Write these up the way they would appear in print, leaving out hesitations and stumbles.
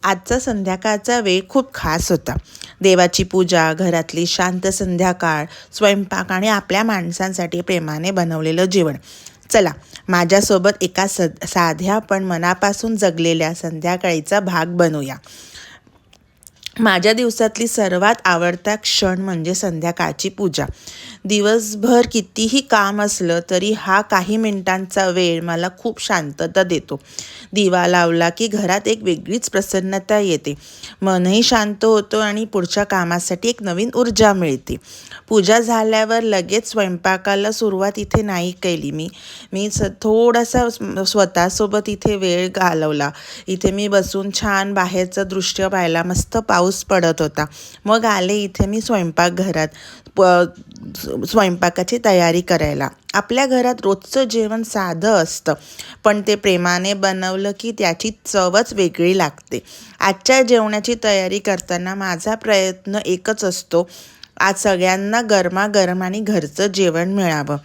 आजचा संध्याकाळचा वेळ खूप खास होता. देवाची पूजा, घरातली शांत संध्याकाळ, स्वयंपाक आणि आपल्या माणसांसाठी प्रेमाने बनवलेलं जेवण. चला, माझ्यासोबत एका साध्या पण मनापासून जगलेल्या संध्याकाळीचा भाग बनूया. माझ्या दिवसातली सर्वात आवडता क्षण म्हणजे संध्याकाळची पूजा. दिवसभर कितीही काम असलं तरी हा काही मिनिटांचा वेळ मला खूप शांतता देतो. दिवा लावला की घरात एक वेगळीच प्रसन्नता येते, मनही शांत होतं आणि पुढच्या कामासाठी एक नवीन ऊर्जा मिळते. पूजा झाल्यावर लगेच स्वयंपाकाला सुरुवात इथे नाही केली मी मी थोडासा स्वतःसोबत इथे वेळ घालवला. इथे मी बसून छान बाहेरचं दृश्य पाहायला. मस्त पाऊस पडत होता. मग आले इथे मी स्वयंपाकघरात स्वयंपाकाची तयारी करायला. आपल्या घरात रोजचं जेवण साधं असतं, पण ते प्रेमाने बनवलं की त्याची चवच वेगळी लागते. आजच्या जेवणाची तयारी करताना माझा प्रयत्न एकच असतो, आज सगळ्यांना गरमागरम आणि घरचं जेवण मिळावं.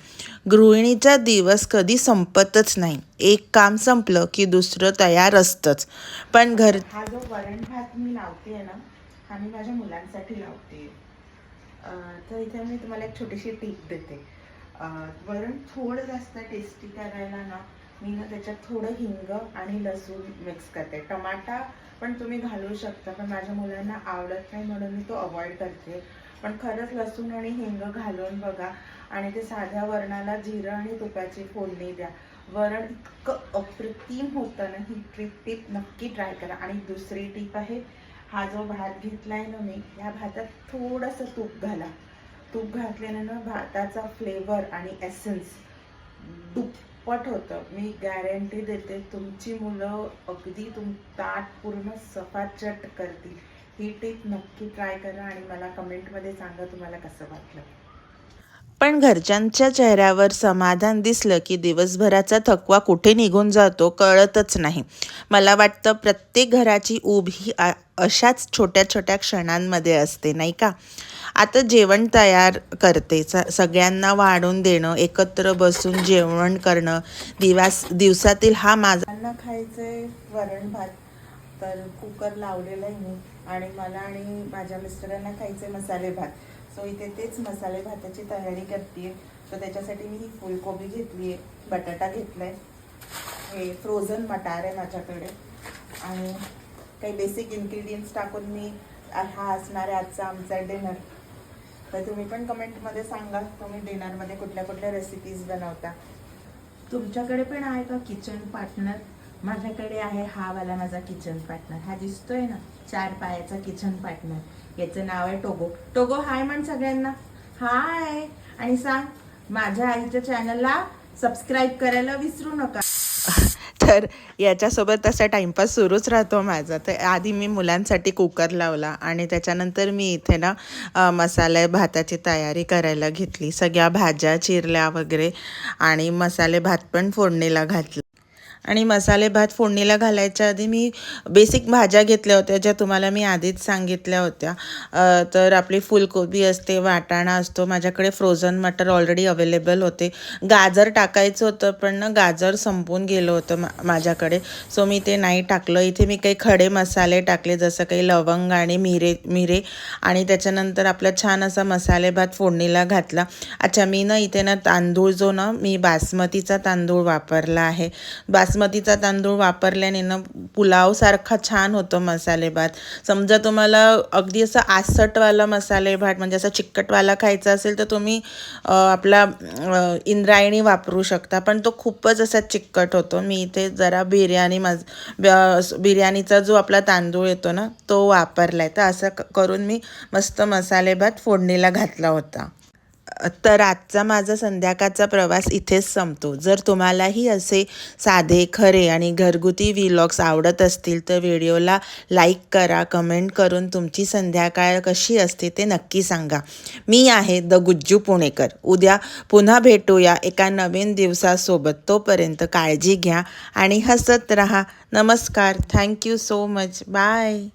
गृहिणीचा दिवस कधी संपतच नाही. एक काम संपलं की दुसरं तयार असतंच. पण हा जो वरण भात मी लावते ना, हा मी माझ्या मुलांसाठी लावते. तर इथे मी तुम्हाला एक छोटीशी टिप देते. वरण थोडं जास्त टेस्टी करायला ना, मी ना त्याच्यात थोडं हिंग आणि लसूण मिक्स करते. टमाटा पण तुम्ही घालू शकता, पण माझ्या मुलांना आवडत नाही म्हणून मी तो अवॉइड करते. पण खरंच लसूण आणि हिंग घालून बघा आणि ते साध्या वरणाला जिरं आणि तुपाची फोडणी द्या. वरण इतकं अप्रतिम होतं ना. ही टिप नक्की ट्राय करा. आणि दुसरी टिप आहे, हा जो भात घेतलाय ना मी, या भातात थोडंसं तूप घाला. तूप घातल्यानं भाताचा फ्लेवर आणि एसेन्स दुप्पट होतं. मी गॅरंटी देते, तुमची मुलं अगदी ताट पूर्ण सफाचट करतील. ही टिप नक्की ट्राय करा आणि मला कमेंटमध्ये सांगा तुम्हाला कसं वाटलं. पण घरच्यांच्या चेहऱ्यावर समाधान दिसलं की दिवसभराचा थकवा कुठे निघून जातो कळतच नाही. मला वाटतं प्रत्येक घराची ऊब ही अशाच छोट्या छोट्या क्षणांमध्ये असते, नाही का? आता जेवण तयार करते. सगळ्यांना वाढून देणं, एकत्र बसून जेवण करणं, दिवसातील हा माझा खायचंय वरण भात. तर कुकर लावलेला आहे मी आणि मला आणि माझ्या मिस्टरांना खायचे मसाले भात. सो इथे तेच मसाले भाताची तयारी करते. तर त्याच्यासाठी मी ही फुलकोबी घेतली आहे, बटाटा घेतलाय, हे फ्रोझन मटार आहे माझ्याकडे आणि काही बेसिक इन्ग्रेडियंट्स टाकून मी हा असणार आहे आजचा आमचा डिनर. तर तुम्ही पण कमेंटमध्ये सांगा तुम्ही डिनरमध्ये कुठल्या कुठल्या रेसिपीज बनवता. तुमच्याकडे पण आहे का किचन पार्टनर? माझ्याकडे आहे हा वाला माझा किचन पार्टनर. हा दिसतोय ना 4 पायाचा किचन पार्टनर. याचं नाव आहे टोगो. टोगो हाय म्हण सगळ्यांना. हाय. आणि सांग माझ्या आईच्या चॅनलला सबस्क्राईब करायला विसरू नका. तर याच्यासोबत असा टाईमपास सुरूच राहतो माझा. तर आधी मी मुलांसाठी कुकर लावला आणि त्याच्यानंतर मी इथे ना मसाले भाताची तयारी करायला घेतली. सगळ्या भाज्या चिरल्या वगैरे आणि मसाले भात पण फोडणीला घातला. आणि मसाले भात फोडणीला घालायच्या आधी मी बेसिक भाज्या घेतल्या होत्या, ज्या तुम्हाला मी आधीच सांगितल्या होत्या. तर आपली फुलकोबी असते, वाटाणा असतो, माझ्याकडे फ्रोझन मटर ऑलरेडी अवेलेबल होते. गाजर टाकायचं होतं पण ना गाजर संपून गेलं होतं माझ्याकडे, सो मी ते नाही टाकलं. इथे मी काही खडे मसाले टाकले, जसं काही लवंग आणि मिरे आणि त्याच्यानंतर आपला छान असा मसाले भात फोडणीला घातला. अच्छा, मी ना इथे ना तांदूळ जो ना मी बासमतीचा तांदूळ वापरला आहे. बासमतीचा तांदूळ वापरल्याने ना पुलावसारखा छान होतो मसाले भात. समजा तुम्हाला अगदी असं आसटवाला मसाले भात म्हणजे असा चिकटवाला खायचा असेल तर तुम्ही आपला इंद्रायणी वापरू शकता, पण तो खूपच असा चिकट होतो. मी इथे जरा बिर्याणीचा जो आपला तांदूळ येतो ना तो वापरला आहे. तर असं करून मी मस्त मसाले भात फोडणीला घातला होता. तर आजचा माझा संध्याकाळचा प्रवास इथेच संपतो. जर तुम्हालाही असे साधे, खरे आणि घरगुती व्लॉग्स आवडत असतील तर व्हिडिओला लाईक करा. कमेंट करून तुमची संध्याकाळ कशी असते ते नक्की सांगा. मी आहे द गुज्जू पुणेकर. उद्या पुन्हा भेटूया एका नवीन दिवसासोबत. तोपर्यंत काळजी घ्या आणि हसत राहा. नमस्कार. Thank you so much. बाय.